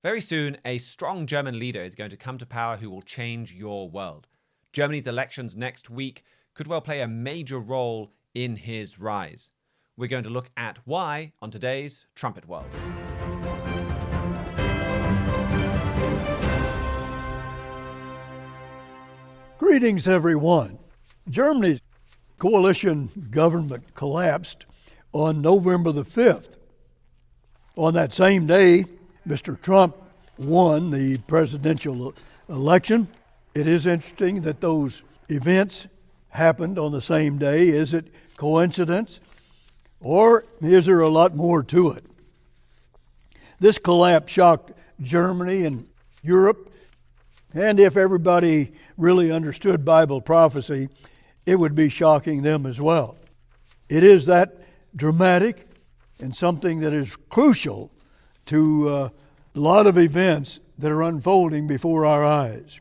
Very soon, a strong German leader is going to come to power who will change your world. Germany's elections next week could well play a major role in his rise. We're going to look at why on today's Trumpet World. Greetings, everyone. Germany's coalition government collapsed on November the 5th. On that same day, Mr. Trump won the presidential election. It is interesting that those events happened on the same day. Is it coincidence, or is there a lot more to it? This collapse shocked Germany and Europe, and if everybody really understood Bible prophecy, it would be shocking them as well. It is that dramatic and something that is crucial to a lot of events that are unfolding before our eyes.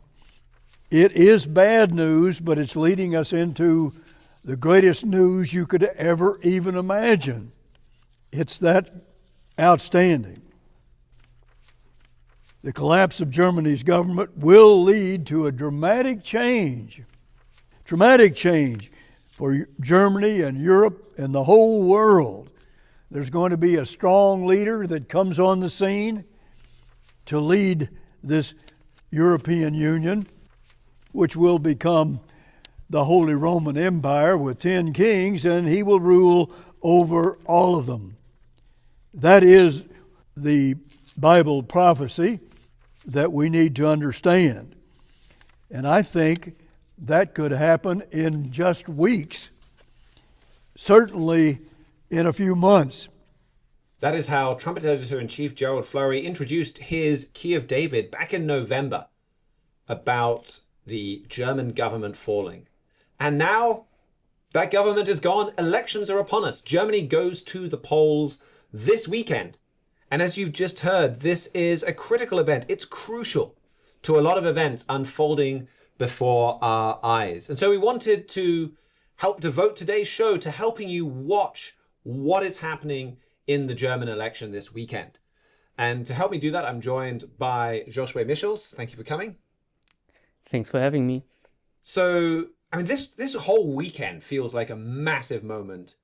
It is bad news, but it's leading us into the greatest news you could ever even imagine. It's that outstanding. The collapse of Germany's government will lead to a dramatic change for Germany and Europe and the whole world. There's going to be a strong leader that comes on the scene to lead this European Union, which will become the Holy Roman Empire with 10 kings, and he will rule over all of them. That is the Bible prophecy that we need to understand. And I think that could happen in just weeks, certainly in a few months. That is how Trumpet Editor-in-Chief Gerald Flurry introduced his Key of David back in November about the German government falling. And now that government is gone. Elections are upon us. Germany goes to the polls this weekend. And as you've just heard, this is a critical event. It's crucial to a lot of events unfolding before our eyes. And so we wanted to help devote today's show to helping you watch what is happening in the German election this weekend. And to help me do that, I'm joined by Joshua Michels. Thank you for coming. Thanks for having me. So, this whole weekend feels like a massive moment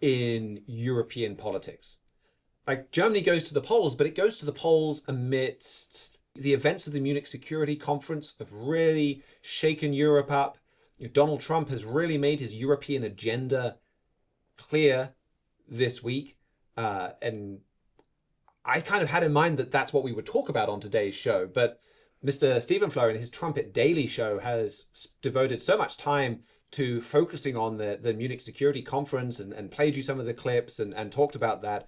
in European politics. Like, Germany goes to the polls, but it goes to the polls amidst the events of the Munich Security Conference have really shaken Europe up. Donald Trump has really made his European agenda clear this week. And I kind of had in mind that that's what we would talk about on today's show. But Mr. Stephen Flurry in his Trumpet Daily show has devoted so much time to focusing on the Munich Security Conference and played you some of the clips and talked about that.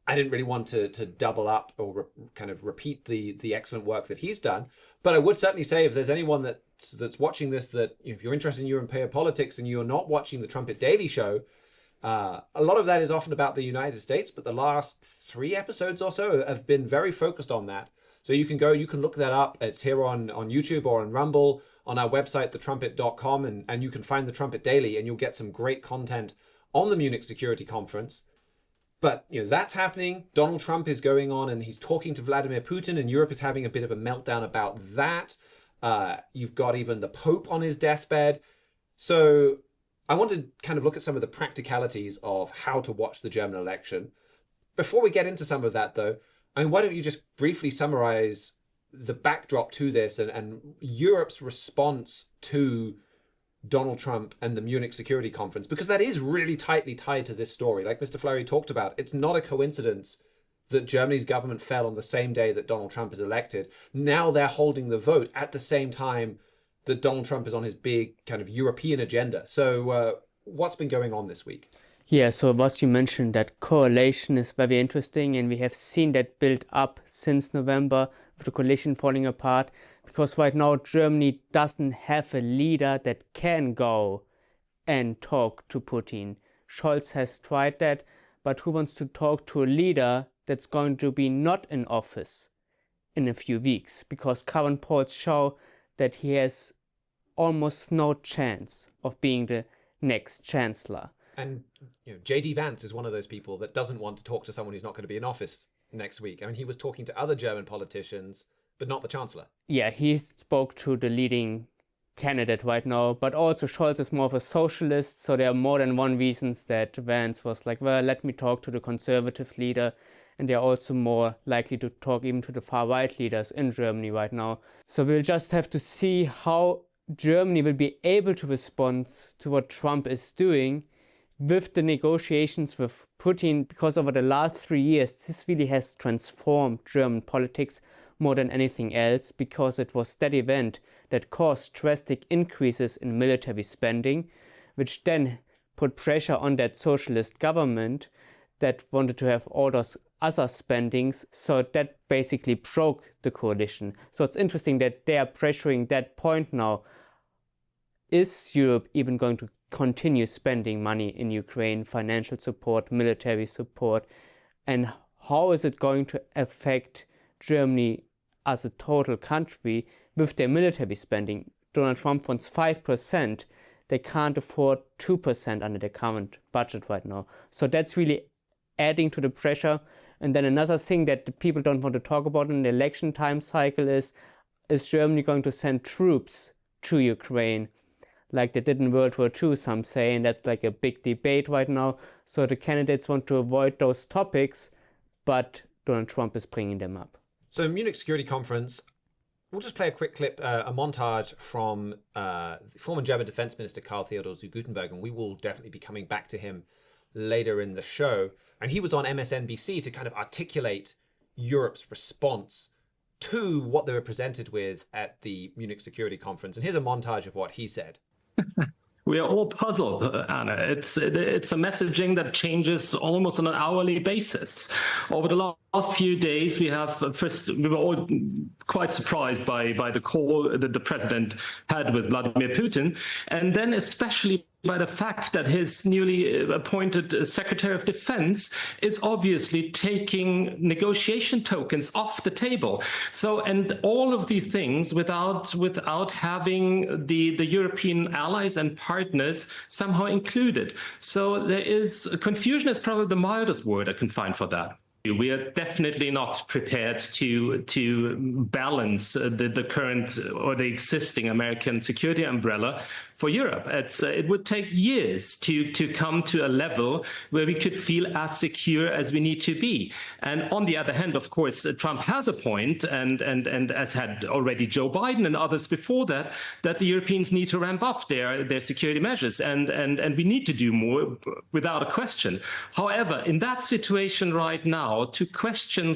I didn't really want to double up or kind of repeat the excellent work that he's done. But I would certainly say if there's anyone that's watching this, that if you're interested in European politics and you're not watching the Trumpet Daily show, a lot of that is often about the United States, but the last 3 episodes or so have been very focused on that. So you can look that up. It's here on YouTube or on Rumble, on our website, thetrumpet.com, and you can find the Trumpet Daily, and you'll get some great content on the Munich Security Conference. But that's happening. Donald Trump is going on and he's talking to Vladimir Putin, and Europe is having a bit of a meltdown about that. You've got even the Pope on his deathbed. So I want to kind of look at some of the practicalities of how to watch the German election. Before we get into some of that, though, why don't you just briefly summarize the backdrop to this and Europe's response to Donald Trump and the Munich Security Conference, because that is really tightly tied to this story. Like Mr. Flurry talked about, it's not a coincidence that Germany's government fell on the same day that Donald Trump is elected. Now they're holding the vote at the same time that Donald Trump is on his big kind of European agenda. So what's been going on this week? Yeah, so what you mentioned, that correlation is very interesting, and we have seen that build up since November with the coalition falling apart, because right now Germany doesn't have a leader that can go and talk to Putin. Scholz has tried that, but who wants to talk to a leader that's going to be not in office in a few weeks? Because current polls show that he has almost no chance of being the next chancellor. And J.D. Vance is one of those people that doesn't want to talk to someone who's not going to be in office. next week. I mean, he was talking to other German politicians, but not the Chancellor. Yeah, he spoke to the leading candidate right now, but also Scholz is more of a socialist, so there are more than one reasons that Vance was like, well, let me talk to the conservative leader, and they're also more likely to talk even to the far-right leaders in Germany right now. So we'll just have to see how Germany will be able to respond to what Trump is doing with the negotiations with Putin, because over the last 3 years, this really has transformed German politics more than anything else, because it was that event that caused drastic increases in military spending, which then put pressure on that socialist government that wanted to have all those other spendings. So that basically broke the coalition. So it's interesting that they are pressuring that point now. Is Europe even going to continue spending money in Ukraine, financial support, military support? And how is it going to affect Germany as a total country with their military spending? Donald Trump wants 5%. They can't afford 2% under the current budget right now. So that's really adding to the pressure. And then another thing that the people don't want to talk about in the election time cycle is Germany going to send troops to Ukraine like they did in World War II, some say, and that's like a big debate right now. So the candidates want to avoid those topics, but Donald Trump is bringing them up. So Munich Security Conference, we'll just play a quick clip, a montage from former German Defense Minister Karl Theodor zu Guttenberg, and we will definitely be coming back to him later in the show. And he was on MSNBC to kind of articulate Europe's response to what they were presented with at the Munich Security Conference. And here's a montage of what he said. We are all puzzled, Anna. It's a messaging that changes almost on an hourly basis. Over the last few days, we were all quite surprised by the call that the president had with Vladimir Putin, and then especially by the fact that his newly appointed Secretary of Defense is obviously taking negotiation tokens off the table. So, and all of these things without having the European allies and partners somehow included. So there is confusion is probably the mildest word I can find for that. We are definitely not prepared to balance the current or the existing American security umbrella for Europe. It would take years to come to a level where we could feel as secure as we need to be. And on the other hand, of course, Trump has a point, and as had already Joe Biden and others before that the Europeans need to ramp up their security measures, and we need to do more without a question. However, in that situation right now, to question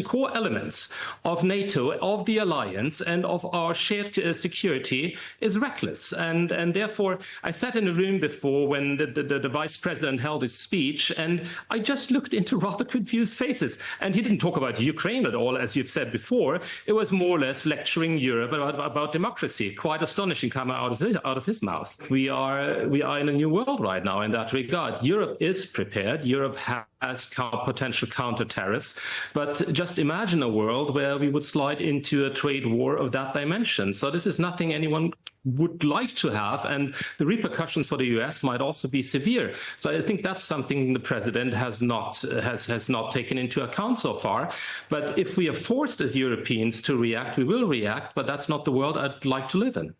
core elements of NATO, of the alliance, and of our shared security is reckless. And therefore, I sat in a room before when the vice president held his speech, and I just looked into rather confused faces. And he didn't talk about Ukraine at all, as you've said before. It was more or less lecturing Europe about democracy. Quite astonishing coming out of his mouth. We are in a new world right now in that regard. Europe is prepared. Europe has potential counter tariffs, but just imagine a world where we would slide into a trade war of that dimension. So this is nothing anyone would like to have, and the repercussions for the US might also be severe. So I think that's something the president has not taken into account so far. But if we are forced as Europeans to react, we will react, but that's not the world I'd like to live in.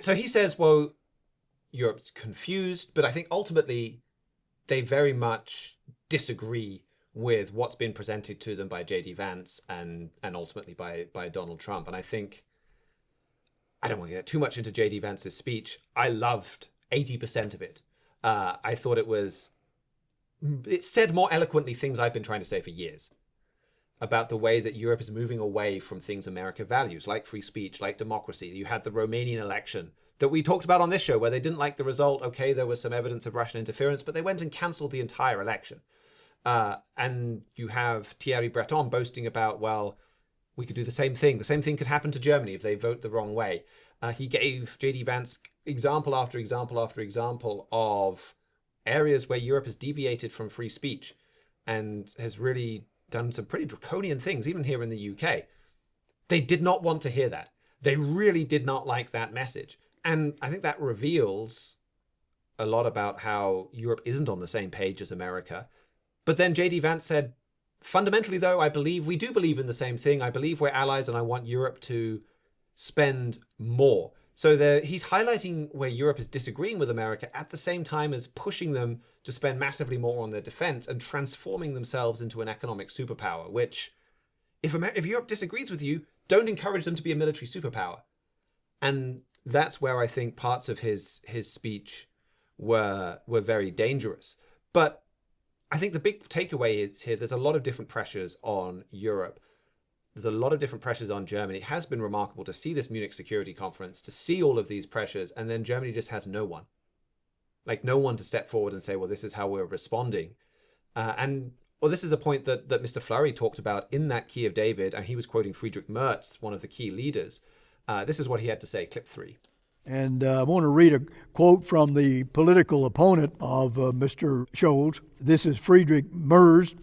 So he says, well, Europe's confused, but I think ultimately they very much disagree with what's been presented to them by J.D. Vance and ultimately by Donald Trump. And I think, I don't want to get too much into J.D. Vance's speech. I loved 80% of it. I thought it said more eloquently things I've been trying to say for years about the way that Europe is moving away from things America values, like free speech, like democracy. You had the Romanian election that we talked about on this show where they didn't like the result. Okay, there was some evidence of Russian interference, but they went and cancelled the entire election. And you have Thierry Breton boasting about, well, we could do the same thing. The same thing could happen to Germany if they vote the wrong way. He gave J.D. Vance example after example after example of areas where Europe has deviated from free speech and has really done some pretty draconian things, even here in the UK. They did not want to hear that. They really did not like that message. And I think that reveals a lot about how Europe isn't on the same page as America. But then J.D. Vance said, fundamentally, though, we do believe in the same thing. I believe we're allies, and I want Europe to spend more. So he's highlighting where Europe is disagreeing with America at the same time as pushing them to spend massively more on their defense and transforming themselves into an economic superpower, which, if Europe disagrees with you, don't encourage them to be a military superpower. And that's where I think parts of his speech were very dangerous. But I think the big takeaway is here, there's a lot of different pressures on Europe. There's a lot of different pressures on Germany. It has been remarkable to see this Munich Security Conference, to see all of these pressures, and then Germany just has no one. Like, no one to step forward and say, well, this is how we're responding. This is a point that Mr. Flurry talked about in that Key of David, and he was quoting Friedrich Merz, one of the key leaders. This is what he had to say, clip 3. And I want to read a quote from the political opponent of Mr. Scholz. This is Friedrich Merz,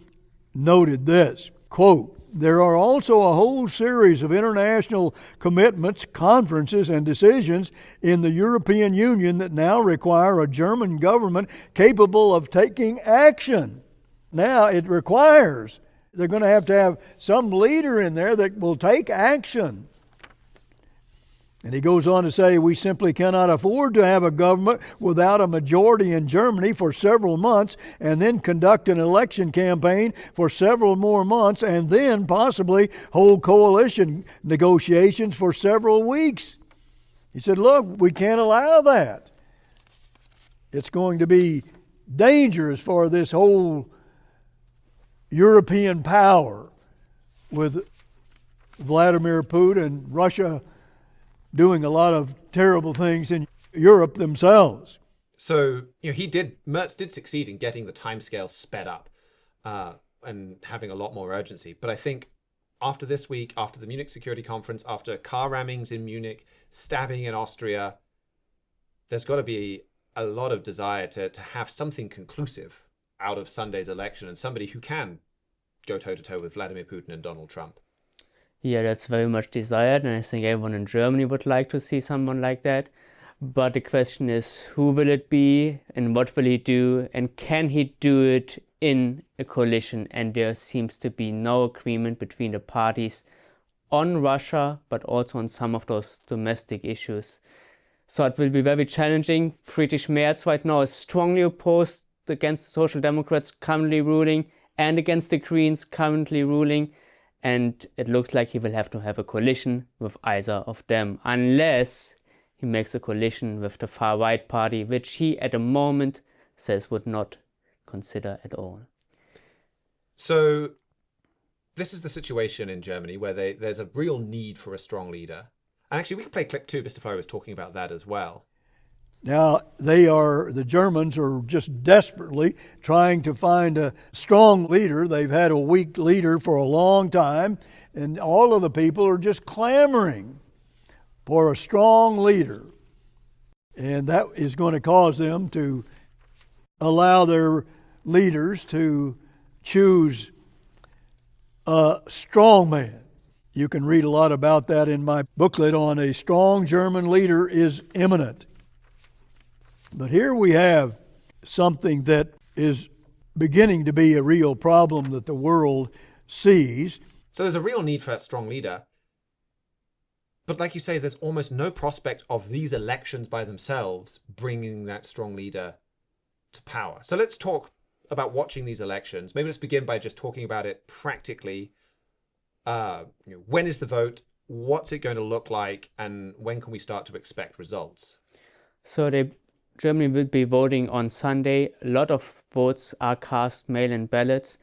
noted this, quote, "There are also a whole series of international commitments, conferences, and decisions in the European Union that now require a German government capable of taking action." Now it requires, they're going to have some leader in there that will take action. And he goes on to say, "We simply cannot afford to have a government without a majority in Germany for several months and then conduct an election campaign for several more months and then possibly hold coalition negotiations for several weeks." He said, look, we can't allow that. It's going to be dangerous for this whole European power with Vladimir Putin, Russia doing a lot of terrible things in Europe themselves. So, Merz did succeed in getting the timescale sped up and having a lot more urgency. But I think after this week, after the Munich Security Conference, after car rammings in Munich, stabbing in Austria, there's got to be a lot of desire to have something conclusive out of Sunday's election and somebody who can go toe-to-toe with Vladimir Putin and Donald Trump. Yeah, that's very much desired, and I think everyone in Germany would like to see someone like that. But the question is, who will it be, and what will he do, and can he do it in a coalition? And there seems to be no agreement between the parties on Russia, but also on some of those domestic issues. So it will be very challenging. Friedrich Merz right now is strongly opposed against the Social Democrats currently ruling and against the Greens currently ruling. And it looks like he will have to have a coalition with either of them, unless he makes a coalition with the far-right party, which he at the moment says would not consider at all. So this is the situation in Germany where there's a real need for a strong leader. And actually, we can play clip 2. Mr. Flurry was talking about that as well. Now, the Germans are just desperately trying to find a strong leader. They've had a weak leader for a long time, and all of the people are just clamoring for a strong leader. And that is going to cause them to allow their leaders to choose a strong man. You can read a lot about that in my booklet on A Strong German Leader is Imminent. But here we have something that is beginning to be a real problem that the world sees. So there's a real need for that strong leader. But like you say, there's almost no prospect of these elections by themselves bringing that strong leader to power. So let's talk about watching these elections. Maybe let's begin by just talking about it practically. When is the vote? What's it going to look like? And when can we start to expect results? So Germany will be voting on Sunday. A lot of votes are cast mail-in ballots,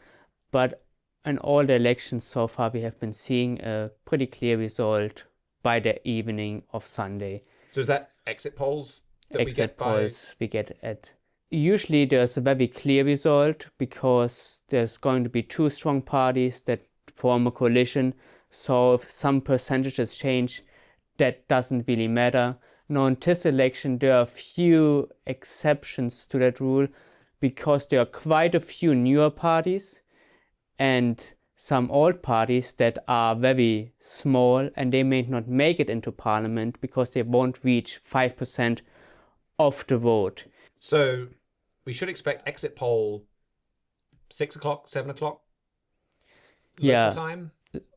but in all the elections so far we have been seeing a pretty clear result by the evening of Sunday. So is that exit polls that we get at? Usually there's a very clear result because there's going to be two strong parties that form a coalition. So if some percentages change, that doesn't really matter. Now, in this election, there are a few exceptions to that rule because there are quite a few newer parties and some old parties that are very small, and they may not make it into parliament because they won't reach 5% of the vote. So we should expect exit poll 6 o'clock, 7 o'clock? Yeah. time?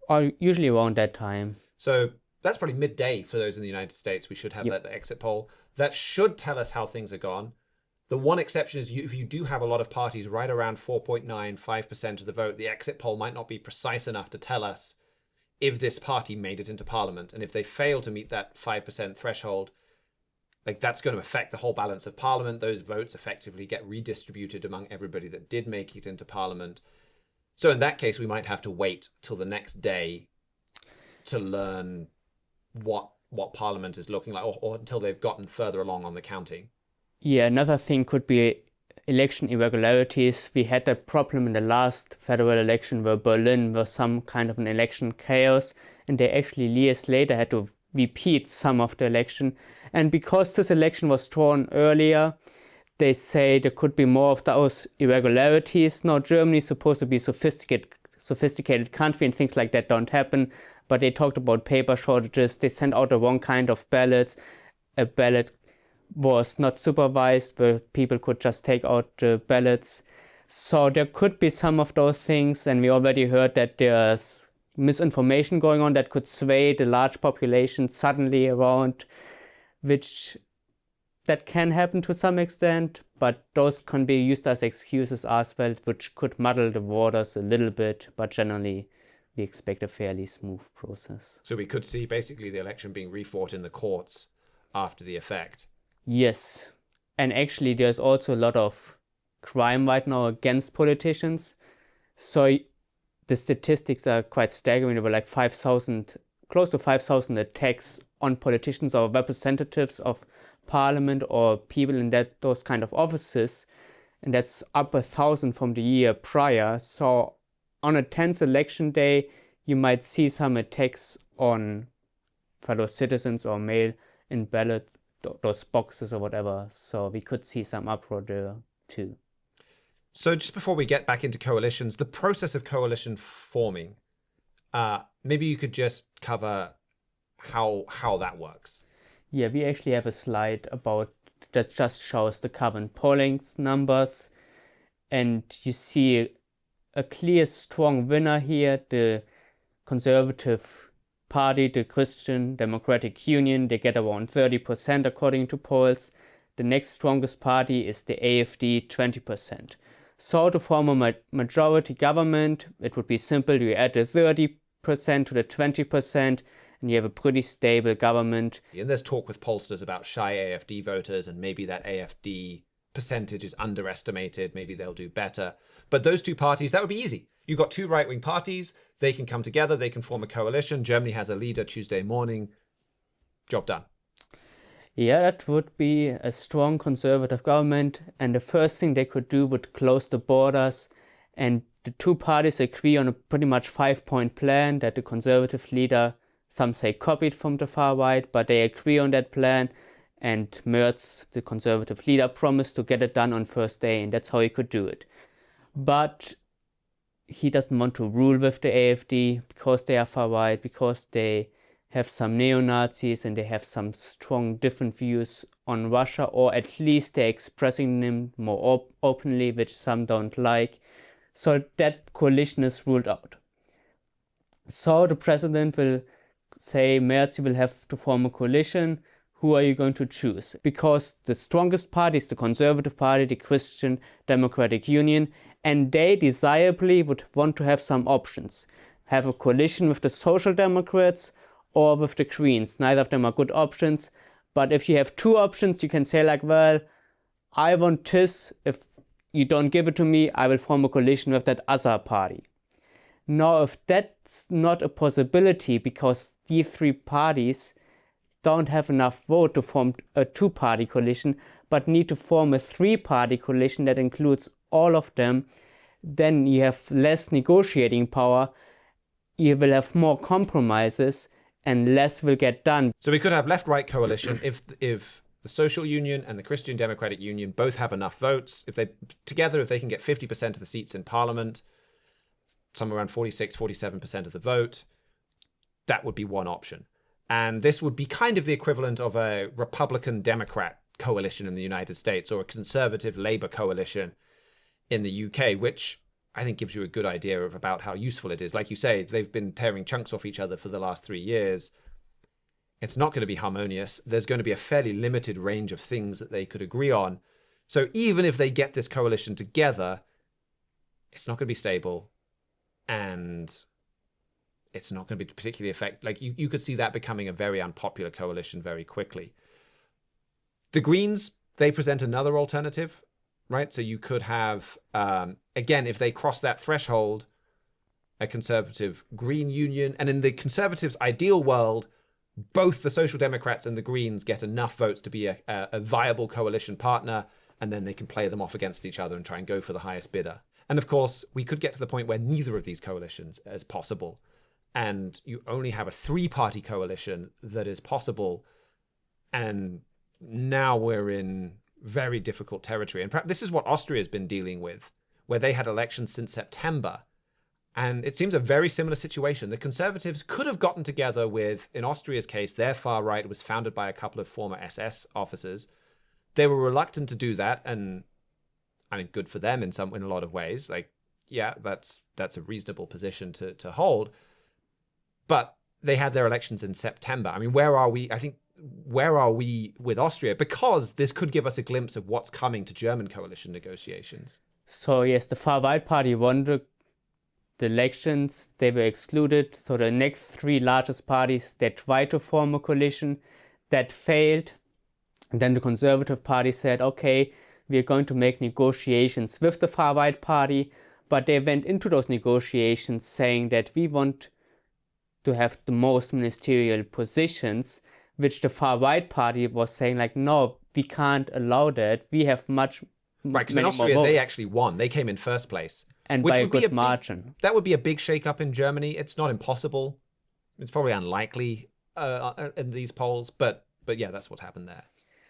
Or usually around that time. So that's probably midday for those in the United States. We should have that exit poll. That should tell us how things are gone. The one exception is if you do have a lot of parties right around 4.95% of the vote, the exit poll might not be precise enough to tell us if this party made it into parliament. And if they fail to meet that 5% threshold, like that's going to affect the whole balance of parliament. Those votes effectively get redistributed among everybody that did make it into parliament. So in that case, we might have to wait till the next day to learn what parliament is looking like, or until they've gotten further along on the counting. Yeah, another thing could be election irregularities. We had that problem in the last federal election where Berlin was some kind of an election chaos, and they actually years later had to repeat some of the election. And because this election was drawn earlier, they say there could be more of those irregularities. Now, Germany is supposed to be a sophisticated country and things like that don't happen. But they talked about paper shortages. They sent out the wrong kind of ballots. A ballot was not supervised, where people could just take out the ballots. So there could be some of those things. And we already heard that there's misinformation going on that could sway the large population suddenly around, which that can happen to some extent, but those can be used as excuses as well, which could muddle the waters a little bit, but generally we expect a fairly smooth process. So we could see basically the election being refought in the courts after the effect. Yes, and actually there's also a lot of crime right now against politicians. So the statistics are quite staggering. There were like 5,000, close to 5,000 attacks on politicians or representatives of parliament or people in those kind of offices, and that's up 1,000 from the year prior. So on a tense election day, you might see some attacks on fellow citizens or mail in ballot those boxes or whatever. So we could see some uproar there too. So just before we get back into coalitions, the process of coalition forming, maybe you could just cover how that works. Yeah, we actually have a slide about that just shows the current polling numbers, and you see a clear, strong winner here, the Conservative Party, the Christian Democratic Union. They get around 30% according to polls. The next strongest party is the AfD, 20%. So to form a majority government, it would be simple. You add the 30% to the 20%, and you have a pretty stable government. And there's talk with pollsters about shy AfD voters, and maybe that AfD percentage is underestimated. Maybe they'll do better. But those two parties, that would be easy. You've got two right-wing parties. They can come together. They can form a coalition. Germany has a leader Tuesday morning. Job done. Yeah, that would be a strong conservative government. And the first thing they could do would close the borders. And the two parties agree on a pretty much 5-point plan that the conservative leader, some say copied from the far right, but they agree on that plan. And Merz, the conservative leader, promised to get it done on first day, and that's how he could do it. But he doesn't want to rule with the AfD because they are far right, because they have some neo-Nazis and they have some strong different views on Russia, or at least they're expressing them more openly, which some don't like. So that coalition is ruled out. So the president will say, Merz, you will have to form a coalition. Who are you going to choose? Because the strongest party is the Conservative Party, the Christian Democratic Union, and they desirably would want to have some options. Have a coalition with the Social Democrats or with the Greens. Neither of them are good options. But if you have two options, you can say like, well, I want this. If you don't give it to me, I will form a coalition with that other party. Now, if that's not a possibility because these three parties don't have enough vote to form a two-party coalition, but need to form a three-party coalition that includes all of them, then you have less negotiating power, you will have more compromises, and less will get done. So we could have left-right coalition if the Social Union and the Christian Democratic Union both have enough votes. If they can get 50% of the seats in Parliament, somewhere around 46, 47% of the vote, that would be one option. And this would be kind of the equivalent of a Republican-Democrat coalition in the United States or a Conservative-Labour coalition in the UK, which I think gives you a good idea of about how useful it is. Like you say, they've been tearing chunks off each other for the last 3 years. It's not going to be harmonious. There's going to be a fairly limited range of things that they could agree on. So even if they get this coalition together, it's not going to be stable, and it's not going to be particularly effective. Like you could see that becoming a very unpopular coalition very quickly. The Greens, they present another alternative, right? So you could have, again, if they cross that threshold, a conservative Green union. And in the Conservatives' ideal world, both the Social Democrats and the Greens get enough votes to be a viable coalition partner, and then they can play them off against each other and try and go for the highest bidder. And of course, we could get to the point where neither of these coalitions is possible, and you only have a 3-party coalition that is possible. And now we're in very difficult territory. And perhaps this is what Austria has been dealing with, where they had elections since September. And it seems a very similar situation. The Conservatives could have gotten together with, in Austria's case, their far right was founded by a couple of former SS officers. They were reluctant to do that, and I mean, good for them in a lot of ways. Like, yeah, that's a reasonable position to hold. But they had their elections in September. I mean, where are we? I think, where are we with Austria? Because this could give us a glimpse of what's coming to German coalition negotiations. So yes, the far right party won the elections. They were excluded. So the next 3 largest parties, they tried to form a coalition. That failed. And then the Conservative Party said, okay, we are going to make negotiations with the far right party. But they went into those negotiations saying that we want to have the most ministerial positions, which the far right party was saying, like, no, we can't allow that. We have much right, because in Austria they actually won. They came in first place, and by a good margin. That would be a big shake-up in Germany. It's not impossible. It's probably unlikely in these polls, but yeah, that's what's happened there.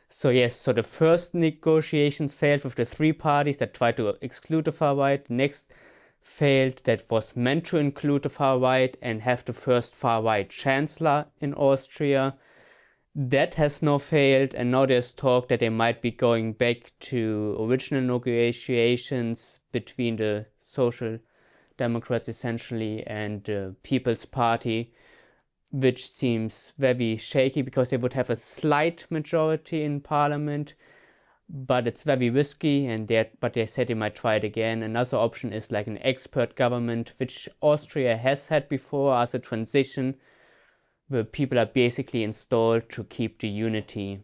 So yes, so the first negotiations failed with the 3 parties that tried to exclude the far right. The next failed that was meant to include the far right and have the first far right chancellor in Austria. That has now failed, and now there's talk that they might be going back to original negotiations between the Social Democrats essentially and the People's Party, which seems very shaky because they would have a slight majority in parliament, but it's very risky, but they said they might try it again. Another option is like an expert government, which Austria has had before as a transition, where people are basically installed to keep the unity.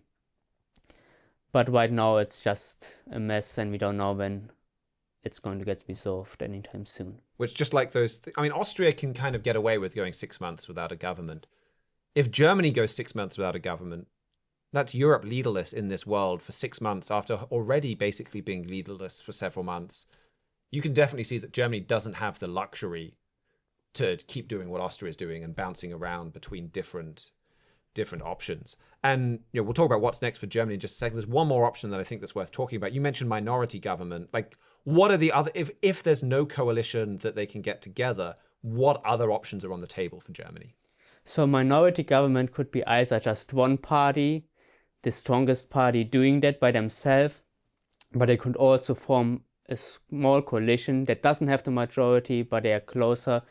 But right now it's just a mess, and we don't know when it's going to get resolved anytime soon. Which, just like those, I mean, Austria can kind of get away with going 6 months without a government. If Germany goes 6 months without a government, that's Europe leaderless in this world for 6 months after already basically being leaderless for several months. You can definitely see that Germany doesn't have the luxury to keep doing what Austria is doing and bouncing around between different options. And we'll talk about what's next for Germany in just a second. There's one more option that I think that's worth talking about. You mentioned minority government. Like, what are the other, if there's no coalition that they can get together, what other options are on the table for Germany? So minority government could be either just one party, the strongest party doing that by themselves, but they could also form a small coalition that doesn't have the majority, but they are closer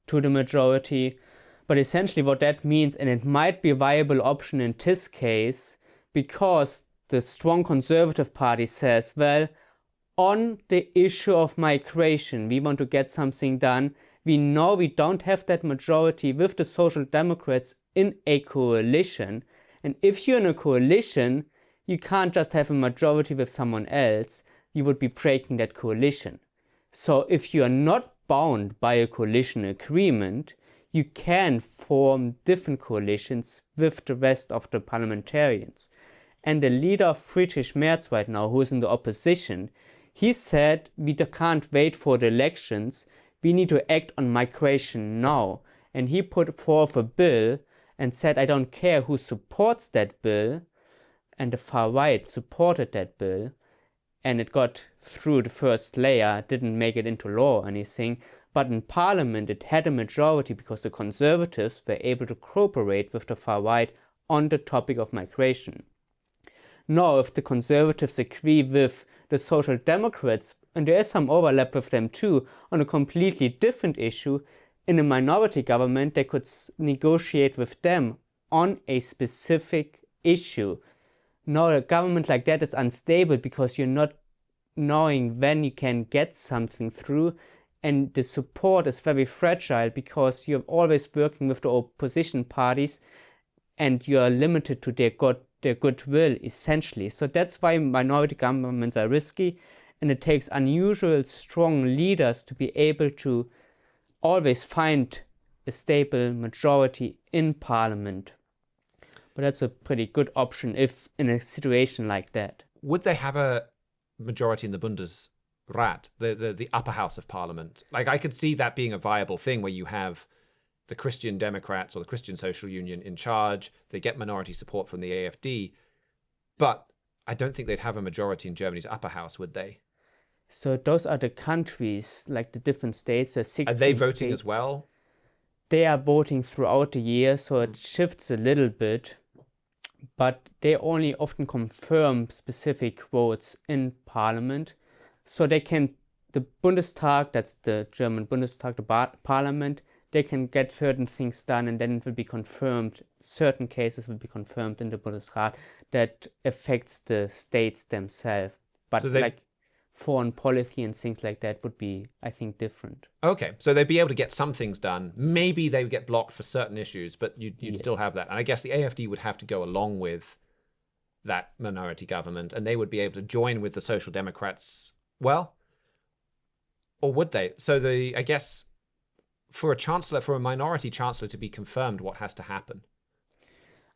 to the majority. But essentially what that means, and it might be a viable option in this case, because the strong Conservative Party says, well, on the issue of migration, we want to get something done. We know we don't have that majority with the Social Democrats in a coalition. And if you're in a coalition, you can't just have a majority with someone else. You would be breaking that coalition. So if you are not bound by a coalition agreement, you can form different coalitions with the rest of the parliamentarians. And the leader of Friedrich Merz right now, who is in the opposition, he said we can't wait for the elections, we need to act on migration now. And he put forth a bill and said, I don't care who supports that bill. And the far right supported that bill. And it got through the first layer, didn't make it into law or anything. But in parliament, it had a majority because the Conservatives were able to cooperate with the far right on the topic of migration. Now, if the Conservatives agree with the Social Democrats, and there is some overlap with them too, on a completely different issue, in a minority government, they could negotiate with them on a specific issue. Now, a government like that is unstable because you're not knowing when you can get something through, and the support is very fragile because you're always working with the opposition parties and you are limited to their goodwill, essentially. So that's why minority governments are risky, and it takes unusual strong leaders to be able to always find a stable majority in parliament. But that's a pretty good option if in a situation like that. Would they have a majority in the Bundesrat, the upper house of parliament? Like, I could see that being a viable thing where you have the Christian Democrats or the Christian Social Union in charge. They get minority support from the AfD. But I don't think they'd have a majority in Germany's upper house, would they? So those are the countries, like the different states. Are they voting states. as well? They are voting throughout the year, so it shifts a little bit. But they only often confirm specific votes in parliament. So they can, the Bundestag, that's the German Bundestag, the parliament, they can get certain things done, and then it will be confirmed, certain cases will be confirmed in the Bundesrat that affects the states themselves. But So like foreign policy and things like that would be, I think, different. Okay, so they'd be able to get some things done. Maybe they would get blocked for certain issues, but you'd still have that. And I guess the AfD would have to go along with that minority government, and they would be able to join with the Social Democrats. Well, or would they? So I guess for a minority chancellor to be confirmed, what has to happen?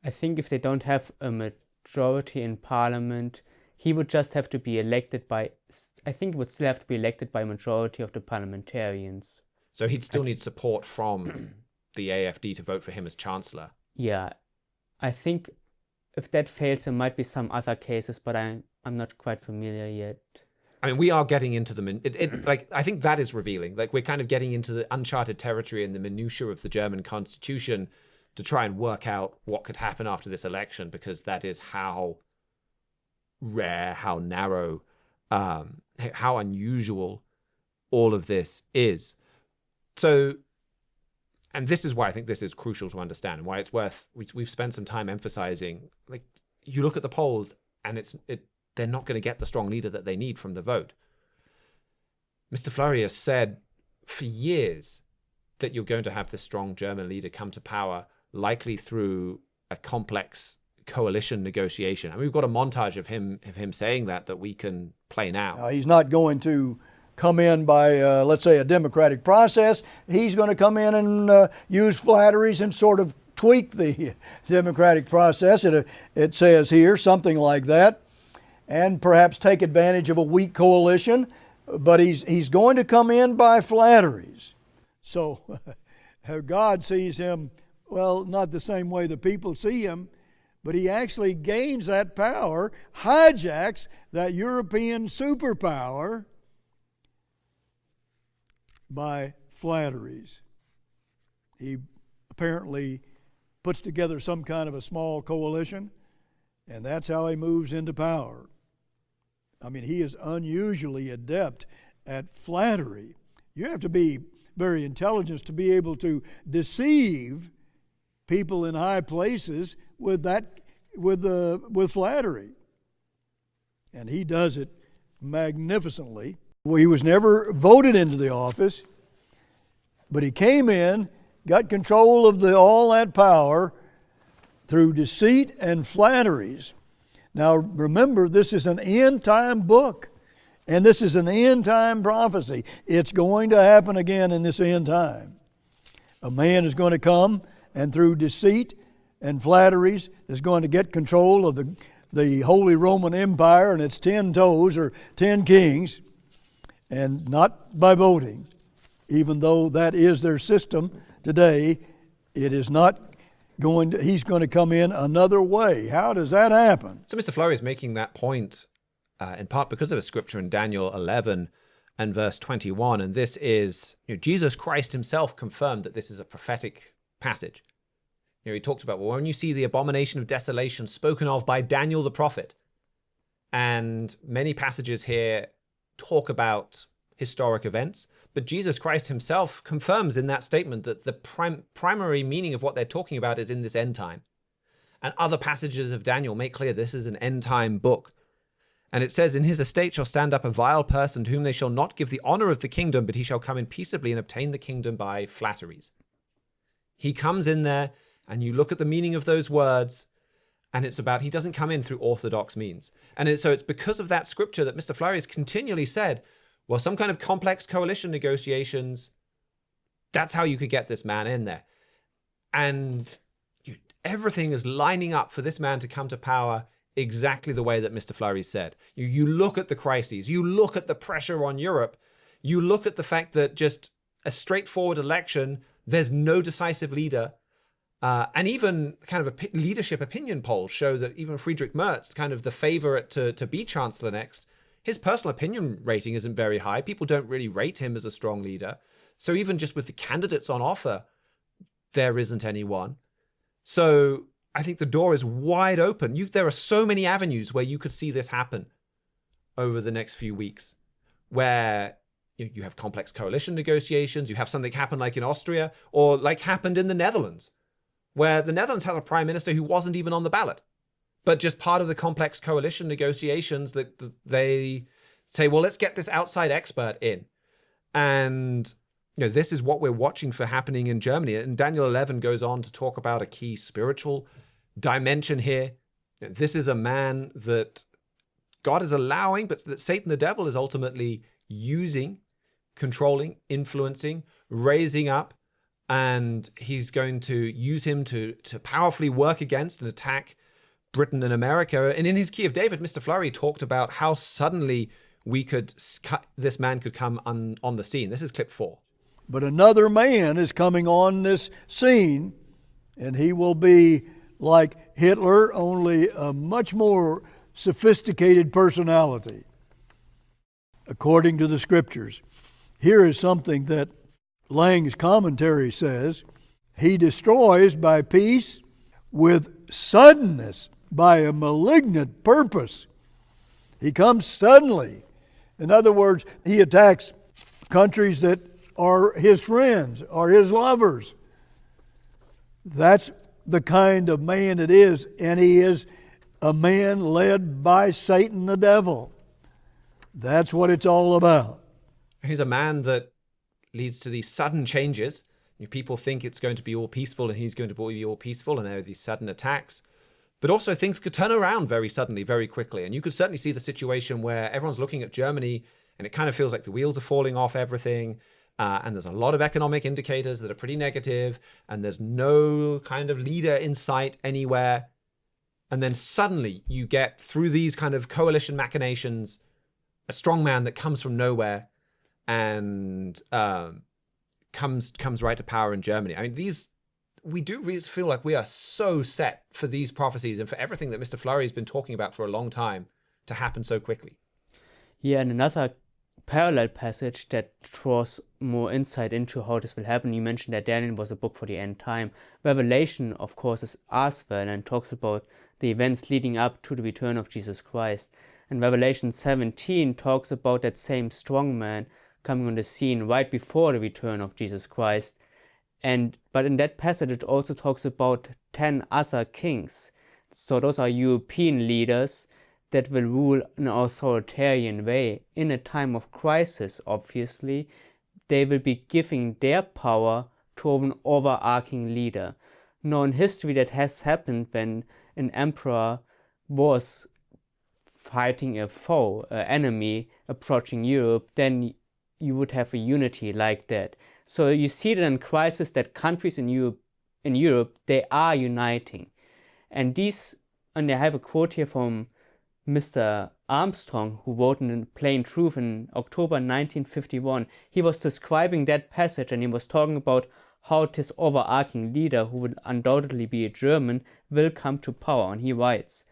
I think if they don't have a majority in parliament, he would just have to be elected by, I think he would still have to be elected by a majority of the parliamentarians. So he'd still need support from the AfD to vote for him as chancellor. Yeah, I think if that fails, there might be some other cases, but I'm not quite familiar yet. I mean, we are getting into like, I think that is revealing. Like, we're kind of getting into the uncharted territory and the minutiae of the German constitution to try and work out what could happen after this election, because that is how rare, how narrow, how unusual all of this is. So, and this is why I think this is crucial to understand, and why it's worth, we've spent some time emphasizing, like, you look at the polls and they're not going to get the strong leader that they need from the vote. Mr. Flurry has said for years that you're going to have this strong German leader come to power, likely through a complex coalition negotiation. And we've got a montage of him saying that we can play now. He's not going to come in by, let's say, a democratic process. He's going to come in and use flatteries and sort of tweak the democratic process. It says here something like that, and perhaps take advantage of a weak coalition. But he's going to come in by flatteries. So God sees him, well, not the same way the people see him, but he actually gains that power, hijacks that European superpower by flatteries. He apparently puts together some kind of a small coalition, and that's how he moves into power. I mean, he is unusually adept at flattery. You have to be very intelligent to be able to deceive people in high places with flattery. And he does it magnificently. Well, he was never voted into the office, but he came in, got control of all that power through deceit and flatteries. Now remember, this is an end-time book, and this is an end-time prophecy. It's going to happen again in this end time. A man is going to come, and through deceit and flatteries is going to get control of the Holy Roman Empire and its 10 toes, or 10 kings, and not by voting. Even though that is their system today, it is not he's going to come in another way. How does that happen? So Mr. Flurry is making that point in part because of a scripture in Daniel 11 and verse 21. And this is, Jesus Christ himself confirmed that this is a prophetic passage. He talks about, well, when you see the abomination of desolation spoken of by Daniel the prophet, And many passages here talk about historic events, but Jesus Christ himself confirms in that statement that the primary meaning of what they're talking about is in this end time. And other passages of Daniel make clear this is an end time book. And it says, in his estate shall stand up a vile person to whom they shall not give the honor of the kingdom, but he shall come in peaceably and obtain the kingdom by flatteries. He comes in there, and you look at the meaning of those words, and it's about, he doesn't come in through orthodox means. And so it's because of that scripture that Mr. Flurry has continually said, well, some kind of complex coalition negotiations, that's how you could get this man in there. And everything is lining up for this man to come to power exactly the way that Mr. Flurry said. You look at the crises, you look at the pressure on Europe, you look at the fact that just a straightforward election, there's no decisive leader. And even kind of leadership opinion polls show that even Friedrich Merz, kind of the favorite to be chancellor next, his personal opinion rating isn't very high. People don't really rate him as a strong leader. So even just with the candidates on offer, there isn't anyone. So I think the door is wide open. There are so many avenues where you could see this happen over the next few weeks, where you have complex coalition negotiations, you have something happen like in Austria, or like happened in the Netherlands, where the Netherlands has a prime minister who wasn't even on the ballot, but just part of the complex coalition negotiations that they say, well, let's get this outside expert in. And this is what we're watching for happening in Germany. And Daniel 11 goes on to talk about a key spiritual dimension here. This is a man that God is allowing, but that Satan the devil is ultimately using, controlling, influencing, raising up, and he's going to use him to powerfully work against and attack Britain and America. And in his Key of David, Mr. Flurry talked about how suddenly this man could come on the scene. This is clip 4. But another man is coming on this scene, and he will be like Hitler, only a much more sophisticated personality, according to the scriptures. Here is something that Lang's commentary says: he destroys by peace, with suddenness, by a malignant purpose. He comes suddenly. In other words, he attacks countries that are his friends, are his lovers. That's the kind of man it is, and he is a man led by Satan the devil. That's what it's all about. He's a man that leads to these sudden changes. People think it's going to be all peaceful, and he's going to be all peaceful, and there are these sudden attacks. But also things could turn around very suddenly, very quickly. And you could certainly see the situation where everyone's looking at Germany, and it kind of feels like the wheels are falling off everything. And there's a lot of economic indicators that are pretty negative, and there's no kind of leader in sight anywhere. And then suddenly you get, through these kind of coalition machinations, a strong man that comes from nowhere and comes right to power in Germany. I mean, we do really feel like we are so set for these prophecies and for everything that Mr. Flurry has been talking about for a long time to happen so quickly. Yeah, and another parallel passage that draws more insight into how this will happen. You mentioned that Daniel was a book for the end time. Revelation, of course, is as well, and talks about the events leading up to the return of Jesus Christ. And Revelation 17 talks about that same strong man coming on the scene right before the return of Jesus Christ. But in that passage it also talks about 10 other kings. So those are European leaders that will rule in an authoritarian way. In a time of crisis, obviously, they will be giving their power to an overarching leader. Now, in history, that has happened when an emperor was fighting a foe, an enemy approaching Europe. Then you would have a unity like that. So you see that in crisis that countries in Europe, they are uniting. And I have a quote here from Mr. Armstrong, who wrote in Plain Truth in October 1951. He was describing that passage, and he was talking about how this overarching leader, who would undoubtedly be a German, will come to power. And he writes,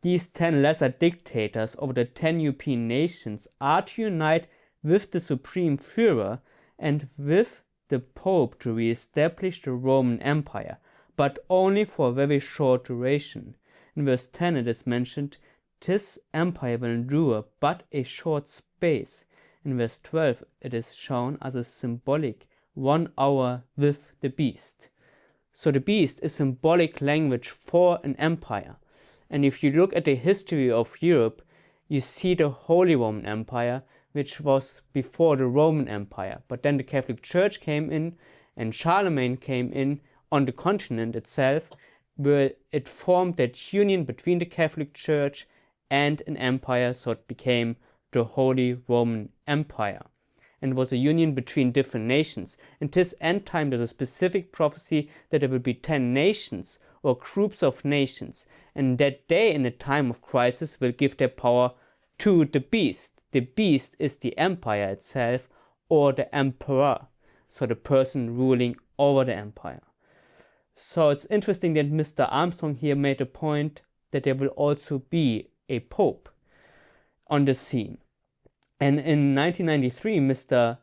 "These 10 lesser dictators over the 10 European nations are to unite with the Supreme Führer and with the Pope to re-establish the Roman Empire, but only for a very short duration." In verse 10 it is mentioned, this empire will endure but a short space. In verse 12, it is shown as a symbolic 1 hour with the beast. So the beast is symbolic language for an empire. And if you look at the history of Europe, you see the Holy Roman Empire, which was before the Roman Empire. But then the Catholic Church came in, and Charlemagne came in on the continent itself, where it formed that union between the Catholic Church and an empire, so it became the Holy Roman Empire. And it was a union between different nations. In this end time, there's a specific prophecy that there will be 10 nations or groups of nations, and that they, in a time of crisis, will give their power to the beast. The beast is the empire itself, or the emperor, so the person ruling over the empire. So it's interesting that Mr. Armstrong here made a point that there will also be a pope on the scene. And in 1993, Mr.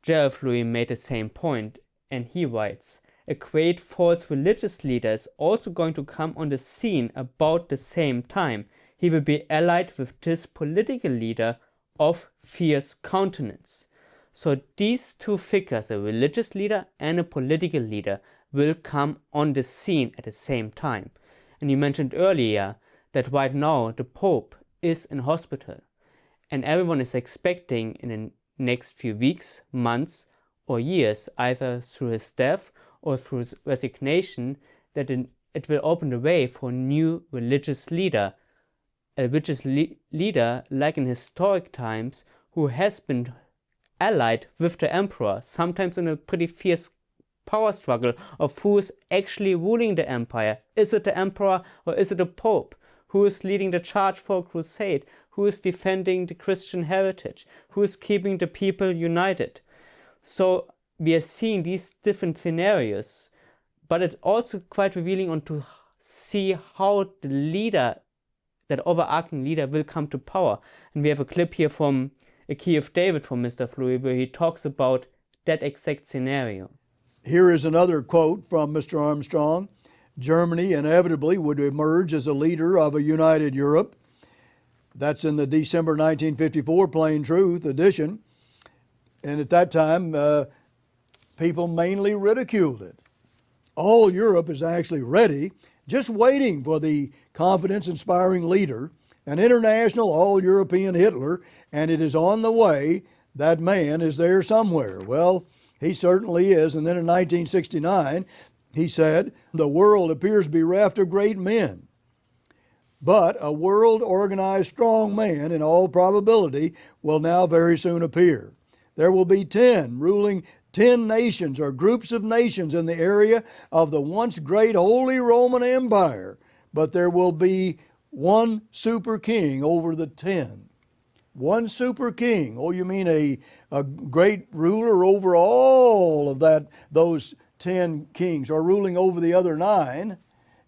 Gerald Flurry made the same point, and he writes, "A great false religious leader is also going to come on the scene about the same time. He will be allied with this political leader of fierce countenance." So these two figures, a religious leader and a political leader, will come on the scene at the same time. And you mentioned earlier that right now the Pope is in hospital, and everyone is expecting in the next few weeks, months, or years, either through his death or through his resignation, that it will open the way for a new religious leader, a religious leader like in historic times, who has been allied with the emperor, sometimes in a pretty fierce power struggle of who is actually ruling the empire. Is it the emperor or is it the Pope? Who is leading the charge for a crusade? Who is defending the Christian heritage? Who is keeping the people united? So we are seeing these different scenarios, but it's also quite revealing on to see how the leader, that overarching leader, will come to power. And we have a clip here from A Key of David from Mr. Flurry, where he talks about that exact scenario. Here is another quote from Mr. Armstrong. Germany inevitably would emerge as a leader of a united Europe. That's in the December 1954 Plain Truth edition. And at that time, people mainly ridiculed it. All Europe is actually ready, just waiting for the confidence-inspiring leader, an international all-European Hitler, and it is on the way. That man is there somewhere. Well, he certainly is. And then in 1969, he said, "The world appears to be bereft of great men. But a world-organized strong man, in all probability, will now very soon appear. There will be 10 ruling 10 nations or groups of nations in the area of the once great Holy Roman Empire, but there will be one super king over the 10. One super king. Oh, you mean a great ruler over all of those 10 kings, or ruling over the other 9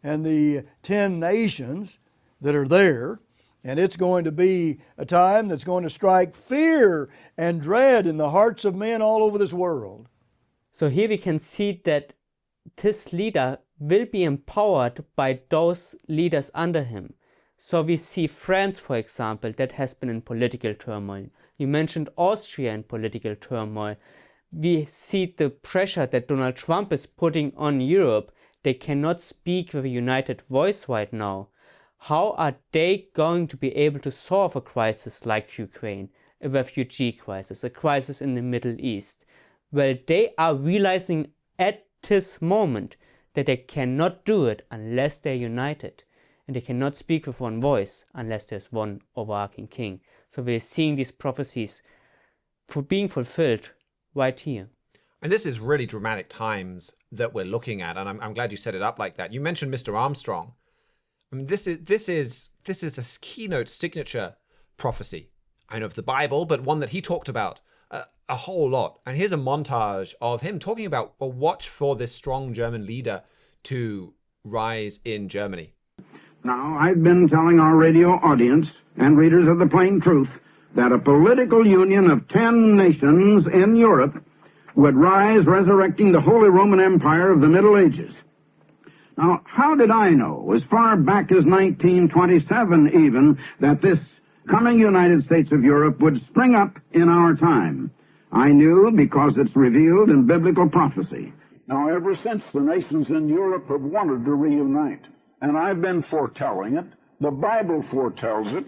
and the 10 nations that are there. And it's going to be a time that's going to strike fear and dread in the hearts of men all over this world." So here we can see that this leader will be empowered by those leaders under him. So we see France, for example, that has been in political turmoil. You mentioned Austria in political turmoil. We see the pressure that Donald Trump is putting on Europe. They cannot speak with a united voice right now. How are they going to be able to solve a crisis like Ukraine, a refugee crisis, a crisis in the Middle East? Well, they are realizing at this moment that they cannot do it unless they're united. And they cannot speak with one voice unless there's one overarching king. So we're seeing these prophecies for being fulfilled right here. And this is really dramatic times that we're looking at. And I'm glad you set it up like that. You mentioned Mr. Armstrong. I mean, this is a keynote signature prophecy. I know of the Bible, but one that he talked about a whole lot. And here's a montage of him talking about, well, watch for this strong German leader to rise in Germany. Now, I've been telling our radio audience and readers of the Plain Truth that a political union of 10 nations in Europe would rise, resurrecting the Holy Roman Empire of the Middle Ages. Now, how did I know, as far back as 1927 even, that this coming United States of Europe would spring up in our time? I knew because it's revealed in biblical prophecy. Now, ever since, the nations in Europe have wanted to reunite, and I've been foretelling it. The Bible foretells it,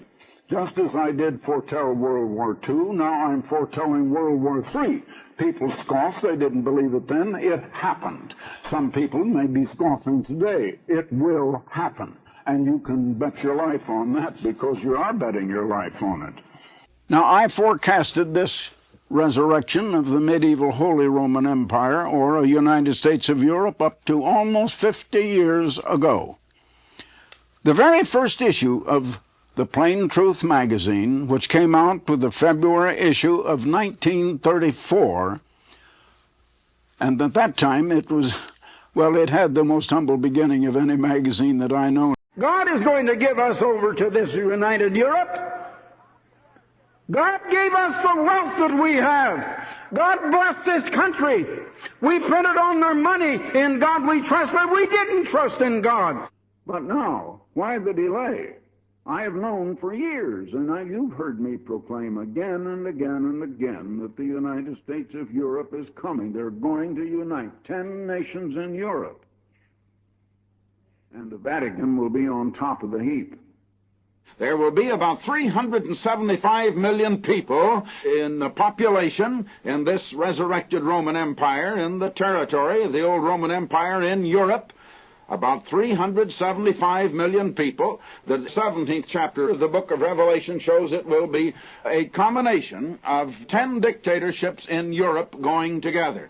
just as I did foretell World War II. Now I'm foretelling World War III. People scoffed. They didn't believe it then. It happened. Some people may be scoffing today. It will happen. And you can bet your life on that, because you are betting your life on it. Now, I forecasted this resurrection of the medieval Holy Roman Empire, or a United States of Europe, up to almost 50 years ago. The very first issue of the Plain Truth magazine, which came out with the February issue of 1934, and at that time it was, well, it had the most humble beginning of any magazine that I know. God is going to give us over to this united Europe. God gave us the wealth that we have. God blessed this country. We printed on their money, "In God we trust," but we didn't trust in God. But now, why the delay? I have known for years, and you've heard me proclaim again and again and again, that the United States of Europe is coming. They're going to unite 10 nations in Europe. And the Vatican will be on top of the heap. There will be about 375 million people in the population in this resurrected Roman Empire, in the territory of the old Roman Empire in Europe. About 375 million people. The 17th chapter of the book of Revelation shows it will be a combination of 10 dictatorships in Europe going together.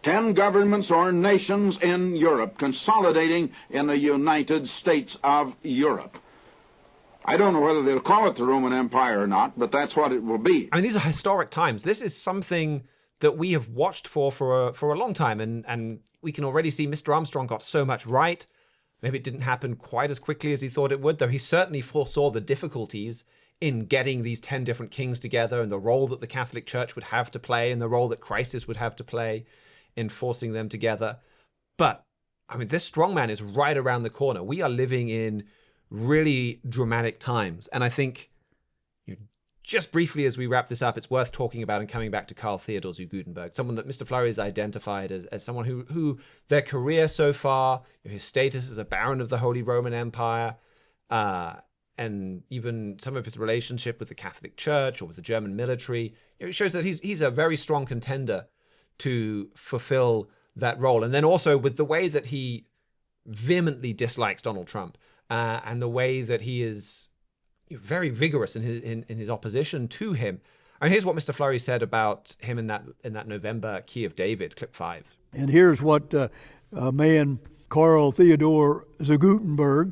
10 governments or nations in Europe consolidating in the United States of Europe. I don't know whether they'll call it the Roman Empire or not, but that's what it will be. I mean, these are historic times. This is something that we have watched for a long time, and we can already see Mr. Armstrong got so much right. Maybe it didn't happen quite as quickly as he thought it would, though he certainly foresaw the difficulties in getting these 10 different kings together, and the role that the Catholic Church would have to play, and the role that crisis would have to play in forcing them together. But, I mean, this strongman is right around the corner. We are living in really dramatic times, and I think, just briefly as we wrap this up, it's worth talking about and coming back to Karl Theodor zu Gutenberg, someone that Mr. Flurry has identified as someone who their career so far, his status as a baron of the Holy Roman Empire, and even some of his relationship with the Catholic Church or with the German military, it shows that he's a very strong contender to fulfill that role. And then also with the way that he vehemently dislikes Donald Trump, and the way that he is very vigorous in his opposition to him. I mean, here's what Mr. Flurry said about him in that November Key of David, clip 5. And here's what a man, Karl Theodor zu Gutenberg,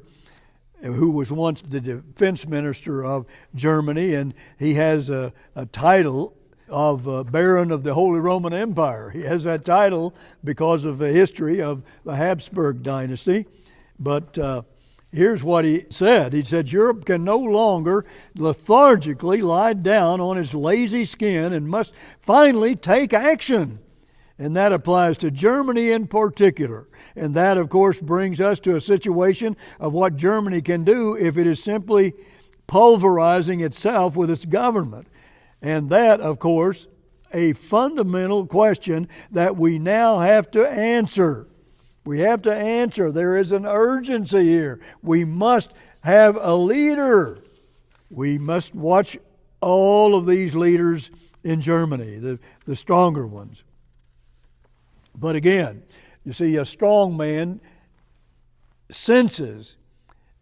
who was once the defense minister of Germany, and he has a title of Baron of the Holy Roman Empire. He has that title because of the history of the Habsburg dynasty. But here's what he said. He said, Europe can no longer lethargically lie down on its lazy skin and must finally take action. And that applies to Germany in particular. And that, of course, brings us to a situation of what Germany can do if it is simply pulverizing itself with its government. And that, of course, a fundamental question that we now have to answer. We have to answer. There is an urgency here. We must have a leader. We must watch all of these leaders in Germany, the stronger ones. But again, you see, a strong man senses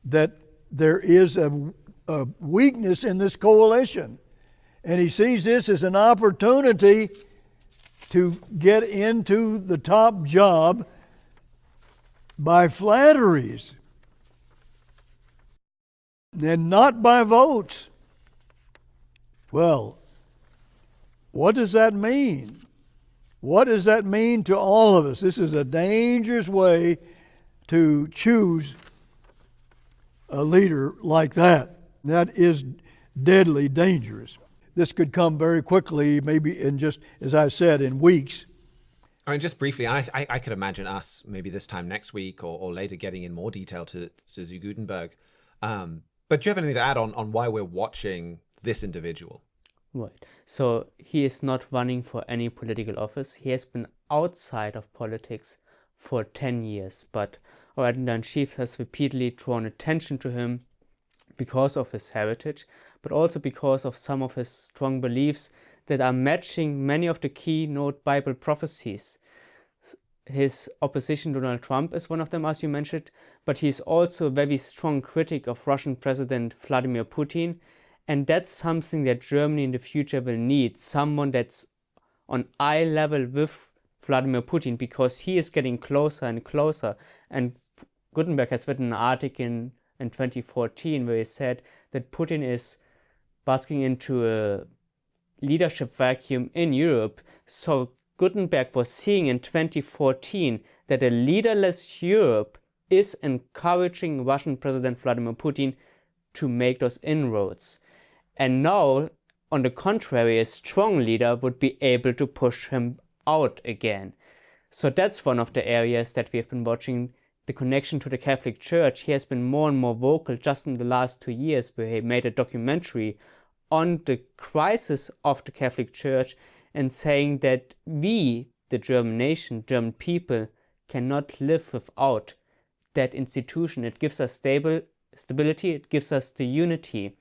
that there is a weakness in this coalition. And he sees this as an opportunity to get into the top job by flatteries and not by votes. Well, what does that mean? What does that mean to all of us? This is a dangerous way to choose a leader like that. That is deadly dangerous. This could come very quickly, maybe in just, as I said, in weeks. I mean, just briefly, I could imagine us maybe this time next week or later getting in more detail to Zu Gutenberg. But do you have anything to add on why we're watching this individual? Right. So he is not running for any political office. He has been outside of politics for 10 years, but our editor-in-chief has repeatedly drawn attention to him because of his heritage, but also because of some of his strong beliefs that are matching many of the keynote Bible prophecies. His opposition to Donald Trump is one of them, as you mentioned, but he is also a very strong critic of Russian President Vladimir Putin, and that's something that Germany in the future will need, someone that's on eye level with Vladimir Putin, because he is getting closer and closer. And Gutenberg has written an article in 2014 where he said that Putin is basking into a leadership vacuum in Europe. So Gutenberg was seeing in 2014 that a leaderless Europe is encouraging Russian President Vladimir Putin to make those inroads. And now, on the contrary, a strong leader would be able to push him out again. So that's one of the areas that we have been watching, the connection to the Catholic Church. He has been more and more vocal just in the last 2 years, where he made a documentary on the crisis of the Catholic Church and saying that we, the German nation, German people, cannot live without that institution. It gives us stability, it gives us the unity.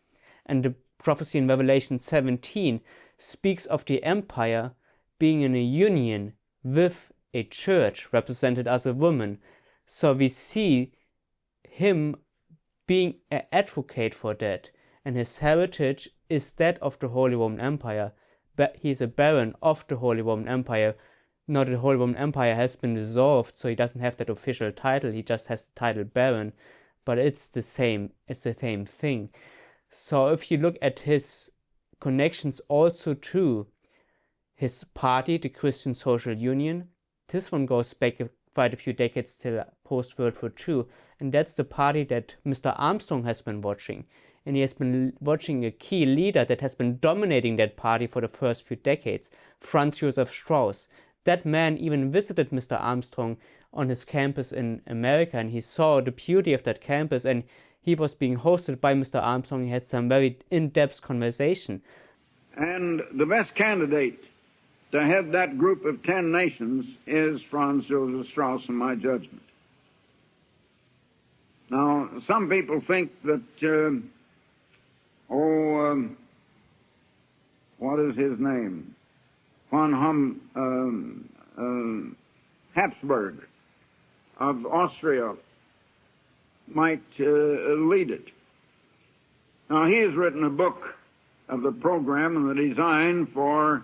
And the prophecy in Revelation 17 speaks of the empire being in a union with a church represented as a woman. So we see him being an advocate for that. And his heritage is that of the Holy Roman Empire. But he is a baron of the Holy Roman Empire. Now the Holy Roman Empire has been dissolved, so he doesn't have that official title. He just has the title baron. But it's the same thing. So if you look at his connections also to his party, the Christian Social Union, this one goes back quite a few decades till post-World War II, and that's the party that Mr. Armstrong has been watching. And he has been watching a key leader that has been dominating that party for the first few decades, Franz Josef Strauss. That man even visited Mr. Armstrong on his campus in America, and he saw the beauty of that campus, and he was being hosted by Mr. Armstrong. He had some very in-depth conversation. And the best candidate to head that group of 10 nations is Franz Josef Strauss, in my judgment. Now, some people think that, what is his name? Habsburg of Austria might lead it. Now, he has written a book of the program and the design for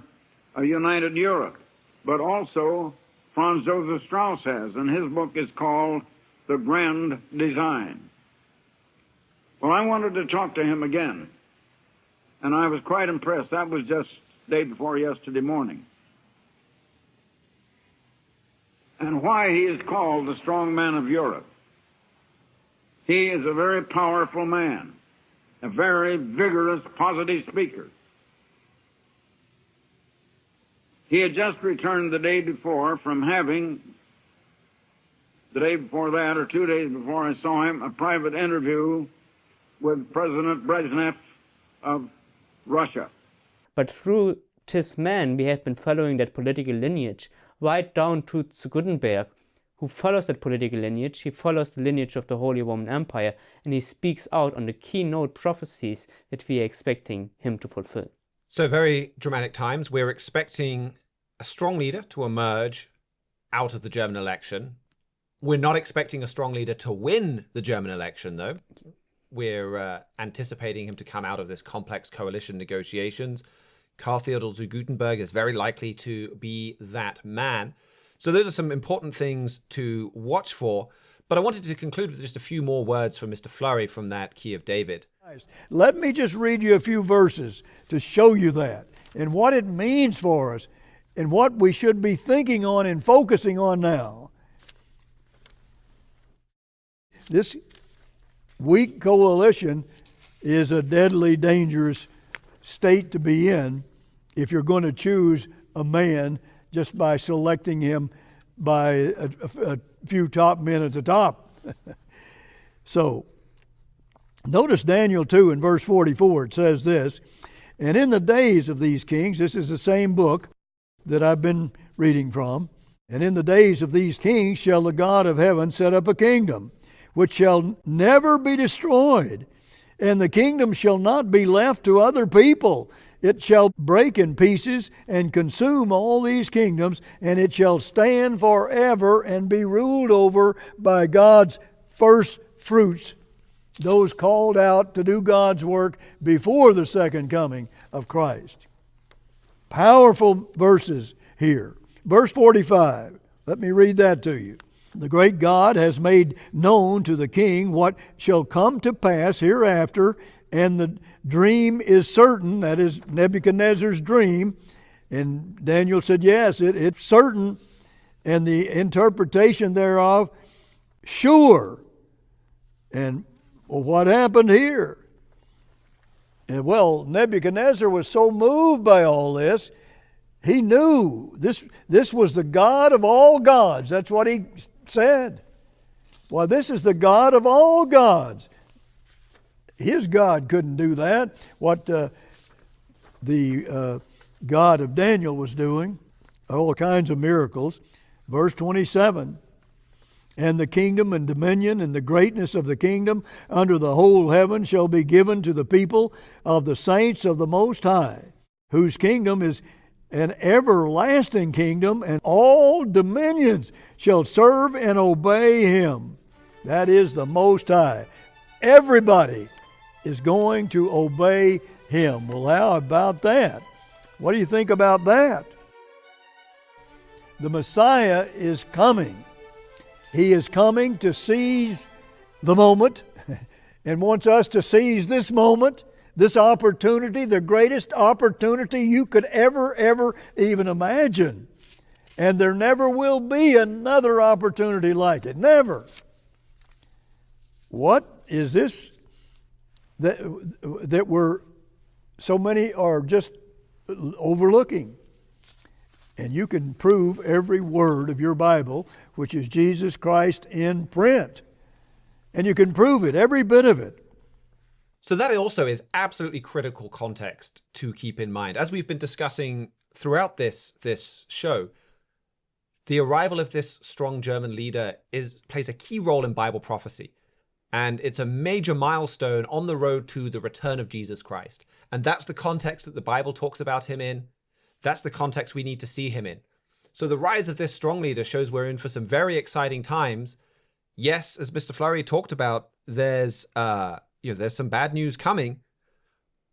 a united Europe, but also Franz Josef Strauss has, and his book is called The Grand Design. Well, I wanted to talk to him again, and I was quite impressed. That was just day before yesterday morning. And why he is called the strong man of Europe. He is a very powerful man, a very vigorous, positive speaker. He had just returned the day before from having, the day before that, or 2 days before I saw him, a private interview with President Brezhnev of Russia. But through this man, we have been following that political lineage right down to Gutenberg, who follows that political lineage. He follows the lineage of the Holy Roman Empire, and he speaks out on the keynote prophecies that we are expecting him to fulfill. So very dramatic times. We're expecting a strong leader to emerge out of the German election. We're not expecting a strong leader to win the German election, though. We're anticipating him to come out of this complex coalition negotiations. Karl Theodor zu Gutenberg is very likely to be that man. So those are some important things to watch for. But I wanted to conclude with just a few more words from Mr. Flurry from that Key of David. Let me just read you a few verses to show you that and what it means for us and what we should be thinking on and focusing on now. This weak coalition is a deadly dangerous state to be in if you're going to choose a man just by selecting him by a few top men at the top. So, notice Daniel 2 in verse 44. It says this, "And in the days of these kings," this is the same book that I've been reading from, "and in the days of these kings shall the God of heaven set up a kingdom, which shall never be destroyed, and the kingdom shall not be left to other people. It shall break in pieces and consume all these kingdoms, and it shall stand forever and be ruled over by God's first fruits," those called out to do God's work before the second coming of Christ. Powerful verses here. Verse 45, let me read that to you. "The great God has made known to the king what shall come to pass hereafter, and the dream is certain," that is Nebuchadnezzar's dream. And Daniel said, yes, it's certain, and the interpretation thereof sure. And well, what happened here? And well, Nebuchadnezzar was so moved by all this, he knew this was the God of all gods. That's what he said. Well, this is the God of all gods. His God couldn't do that. What the God of Daniel was doing, all kinds of miracles. Verse 27, "And the kingdom and dominion and the greatness of the kingdom under the whole heaven shall be given to the people of the saints of the Most High, whose kingdom is an everlasting kingdom, and all dominions shall serve and obey him." That is the Most High. Everybody is going to obey him. Well, how about that? What do you think about that? The Messiah is coming. He is coming to seize the moment and wants us to seize this moment, this opportunity, the greatest opportunity you could ever even imagine. And there never will be another opportunity like it. Never. What is this that we're so many are just overlooking? And you can prove every word of your Bible, which is Jesus Christ in print. And you can prove it, every bit of it. So that also is absolutely critical context to keep in mind. As we've been discussing throughout this show, the arrival of this strong German leader plays a key role in Bible prophecy. And it's a major milestone on the road to the return of Jesus Christ. And that's the context that the Bible talks about him in. That's the context we need to see him in. So the rise of this strong leader shows we're in for some very exciting times. Yes, as Mr. Flurry talked about, there's some bad news coming,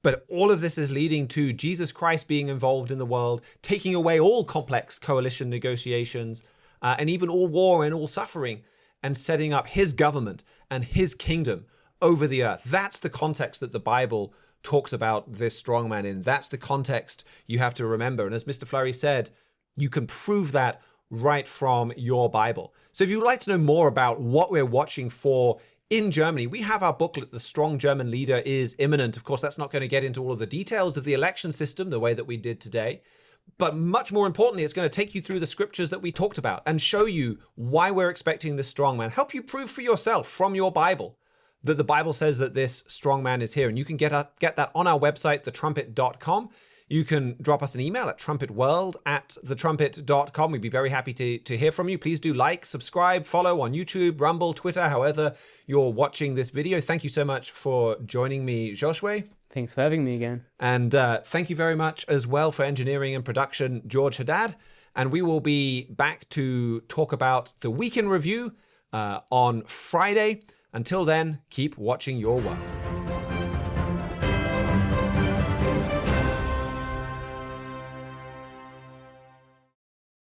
but all of this is leading to Jesus Christ being involved in the world, taking away all complex coalition negotiations, and even all war and all suffering, and setting up his government and his kingdom over the earth. That's the context that the Bible talks about this strongman in. That's the context you have to remember. And as Mr. Flurry said, you can prove that right from your Bible. So if you'd like to know more about what we're watching for in Germany, we have our booklet, The Strong German Leader is Imminent. Of course, that's not going to get into all of the details of the election system the way that we did today. But much more importantly, it's going to take you through the scriptures that we talked about and show you why we're expecting this strongman. Help you prove for yourself from your Bible that the Bible says that this strongman is here. And you can get that on our website, thetrumpet.com. You can drop us an email at trumpetworld@thetrumpet.com. We'd be very happy to hear from you. Please do like, subscribe, follow on YouTube, Rumble, Twitter, however you're watching this video. Thank you so much for joining me, Joshua. Thanks for having me again. And thank you very much as well for engineering and production, George Haddad. And we will be back to talk about the Week in Review on Friday. Until then, keep watching your world.